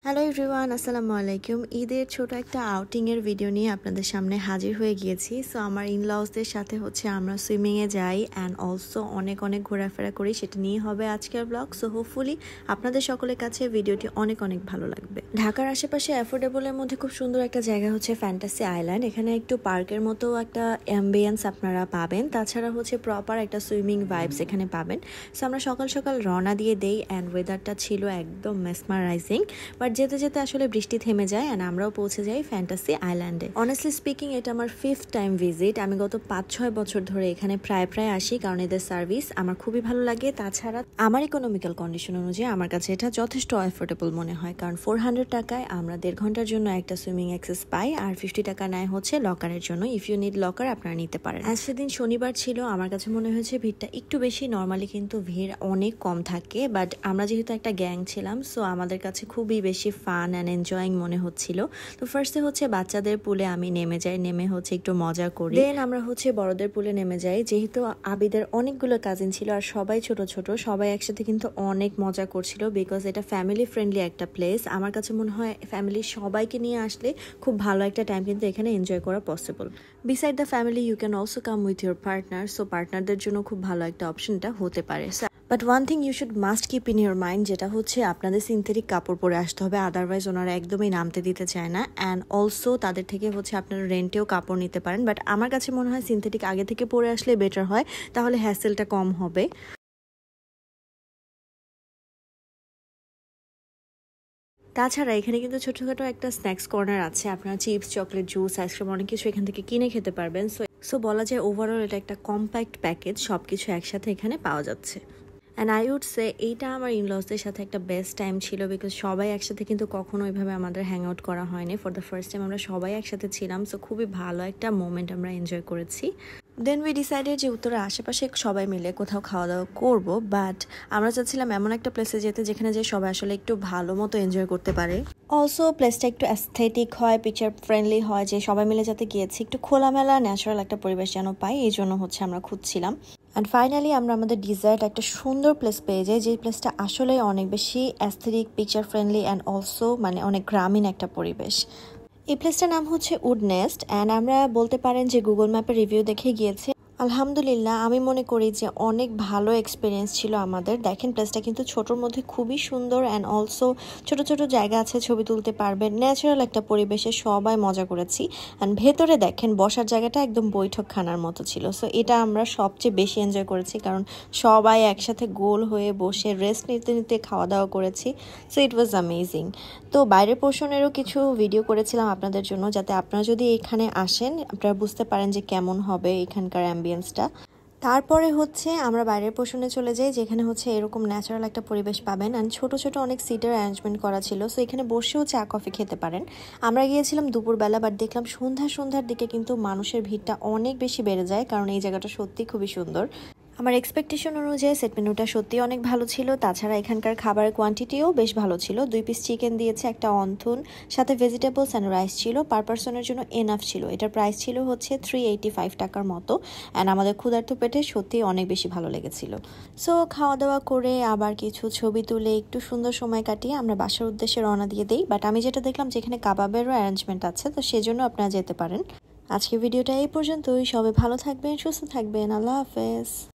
Hello everyone, আসসালামু আলাইকুম। ঈদের ছোট একটা আউটিংয়ের ভিডিও নিয়ে আপনাদের সামনে হাজির হয়ে গিয়েছি। সো আমার ইনলসদের সাথে আমরা সুইমিংয়ে যাই অ্যান্ড অলসো অনেক অনেক ঘোরাফেরা করি, সেটা নিয়ে হবে আজকের ব্লগ। সো হোপফুলি আপনাদের সকলের কাছে ভিডিওটি অনেক অনেক ভালো লাগবে। ঢাকার আশেপাশে অ্যাফোর্ডেবলের মধ্যে খুব সুন্দর একটা জায়গা হচ্ছে ফ্যান্টাসি আইল্যান্ড। এখানে একটু পার্কের মতো একটা অ্যাম্বিয়েন্স আপনারা পাবেন, তাছাড়া প্রপার একটা সুইমিং ভাইবস এখানে পাবেন। সো আমরা সকাল সকাল রওনা দিয়ে দেই অ্যান্ড ওয়েদারটা ছিল একদম মেসমারাইজিং, বাট যেতে যেতে আসলে বৃষ্টি থেমে যায় অ্যান্ড আমরাও পৌঁছে যাই ফ্যান্টাসি আইল্যান্ডে। অনেস্টলি স্পিকিং এটা আমার 5th টাইম ভিজিট। আমি গত 5-6 বছর ধরে এখানে প্রায় আসি, কারণ এদের সার্ভিস আমার খুবই ভালো লাগে। তাছাড়া আমার ইকোনমিক্যাল কন্ডিশন অনুযায়ী আমার কাছে এটা যথেষ্ট অ্যাফোর্ডেবল মনে হয়, কারণ 400 টাকায় আমরা 1.5 ঘন্টার জন্য একটা সুইমিং অ্যাক্সেস পাই, আর 50 টাকা নেয় লকারের জন্য। ইফ ইউ নিড লকার আপনারা নিতে পারেন। আজ সেদিন শনিবার ছিল, আমার কাছে মনে হয়েছে ভিড়টা একটু বেশি। নর্মালি কিন্তু ভিড় অনেক কম থাকে, বাট আমরা যেহেতু একটা গ্যাং ছিলাম, সো আমাদের কাছে খুবই বেশি ফান অ্যান্ড এনজয়িং মনে হচ্ছিল। তো ফার্স্টে বাচ্চাদের পুলে আমি নেমে যাই, নেমে একটু মজা করি। দেন আমরা বড়দের পুলে নেমে যাই। যেহেতু আবিদের অনেকগুলো কাজিন ছিল আর সবাই ছোট ছোট, সবাই একসাথে কিন্তু অনেক মজা করছিল, বিকজ এটা ফ্যামিলি ফ্রেন্ডলি একটা প্লেস। আমার কাছে মনে হয় ফ্যামিলির সবাইকে নিয়ে আসলে খুব ভালো একটা টাইম কিন্তু এখানে এনজয় করা possible. Beside the family you can also come with your partner, so পার্টনারদের জন্য খুব ভালো একটা অপশনটা হতে পারে। But one thing you should must keep in your mind, যেটা আপনাদের সিনথেটিক কাপড় পরে আসতে হবে, আদারওয়াইজ ওনারা একদমই নামতে দিতে চায় না। অ্যান্ড অলসো তাদের থেকে আপনারা রেন্টেও কাপড় নিতে পারেন, বাট আমার কাছে মনে হয় সিনথেটিক আগে থেকে পরে আসলে বেটার হয়, তাহলে হ্যাসেলটা কম হবে। তাছাড়া এখানে কিন্তু ছোটখাটো একটা স্ন্যাক্স কর্নার আছে, আপনারা চিপস, চকলেট, জুস, আইসক্রিম অনেক কিছু এখান থেকে কিনে খেতে পারবেন। সো বলা যায় ওভারঅল এটা একটা কম্প্যাক্ট প্যাকেজ, সবকিছু একসাথে এখানে পাওয়া যাচ্ছে। অ্যান্ড আই উড সে এইটা আমার ইনলসদের সাথে একটা বেস্ট টাইম ছিল, বিকজ সবাই একসাথে কিন্তু কখনো ওইভাবে আমাদের হ্যাং আউট করা হয়নি। ফর দ্য ফার্স্ট টাইম আমরা সবাই একসাথে ছিলাম, সো খুবই ভালো একটা মোমেন্ট আমরা এনজয় করেছি। দেন উই ডিসাইডেড যে উত্তরের আশেপাশে সবাই মিলে কোথাও খাওয়া দাওয়া করবো, বাট আমরা চাচ্ছিলাম এমন একটা প্লেসে যেতে যেখানে সবাই আসলে একটু ভালো মতো এনজয় করতে পারে। অলসো প্লেসটা একটু অ্যাস্থেটিক হয়, পিকচার ফ্রেন্ডলি হয়, যে সবাই মিলে যাতে গিয়েছি একটু খোলামেলা ন্যাচারাল একটা পরিবেশ যেন পাই, এই জন্য আমরা খুঁজছিলাম। অ্যান্ড ফাইনালি আমরা আমাদের ডিজার্ট একটা সুন্দর প্লেস পেয়ে যাই, যে প্লেসটা আসলে অনেক বেশি aesthetic, picture friendly and also অনেক গ্রামীণ একটা পরিবেশ। এই প্লেসটার নাম উড নেস্ট, অ্যান্ড আমরা বলতে পারেন যে গুগল ম্যাপের রিভিউ দেখে গিয়েছি। আলহামদুলিল্লাহ, আমি মনে করি যে অনেক ভালো এক্সপিরিয়েন্স ছিল আমাদের। দেখেন প্লেসটা কিন্তু ছোটোর মধ্যে খুবই সুন্দর, অ্যান্ড অলসো ছোট ছোট জায়গা আছে, ছবি তুলতে পারবেন, ন্যাচারাল একটা পরিবেশে সবাই মজা করেছি। অ্যান্ড ভেতরে দেখেন বসার জায়গাটা একদম বৈঠকখানার মতো ছিল, সো এটা আমরা সবচেয়ে বেশি এনজয় করেছি, কারণ সবাই একসাথে গোল হয়ে বসে রেস্ট নিতে নিতে খাওয়া দাওয়া করেছি। So it was amazing. তো বাইরের পোর্শনেরও কিছু ভিডিও করেছিলাম আপনাদের জন্য, যাতে আপনারা যদি এখানে আসেন আপনারা বুঝতে পারেন যে কেমন হবে এখানকার অ্যাম্বিয়েন্সটা। তারপরে আমরা বাইরের পোর্শনে চলে যাই, যেখানে এরকম ন্যাচারাল একটা পরিবেশ পাবেন, অ্যান্ড ছোট ছোট অনেক সিটের অ্যারেঞ্জমেন্ট করা ছিল, সো এখানে বসেও চা কফি খেতে পারেন। আমরা গিয়েছিলাম দুপুরবেলা, বাট দেখলাম সন্ধ্যার দিকে কিন্তু মানুষের ভিড়টা অনেক বেশি বেড়ে যায়, কারণ এই জায়গাটা সত্যি খুবই সুন্দর। আমার এক্সপেকটেশন অনুযায়ী সেট মেনুটা সত্যি অনেক ভালো ছিল। তাছাড়া এখানকার খাবারের কোয়ান্টিটিও বেশ ভালো ছিল। 2 পিস চিকেন দিয়েছে, একটা অন্থন, সাথে ভেজিটেবলস অ্যান্ড রাইস ছিল। পার পার্সনের জন্য এনাফ ছিল। এটার প্রাইস ছিল 385 টাকার মতো, অ্যান্ড আমাদের ক্ষুধার্ত পেটে সত্যি অনেক বেশি ভালো লেগেছিল। সো খাওয়া দাওয়া করে আবার কিছু ছবি তুলে একটু সুন্দর সময় কাটিয়ে আমরা বাসার উদ্দেশ্যে রওনা দিয়ে দিই। বাট আমি যেটা দেখলাম যেখানে কাবাবেরও অ্যারেঞ্জমেন্ট আছে, তো সেজন্য আপনারা যেতে পারেন। আজকে ভিডিওটা এই পর্যন্তই। সবাই ভালো থাকবেন, সুস্থ থাকবেন। আল্লাহ হাফেজ।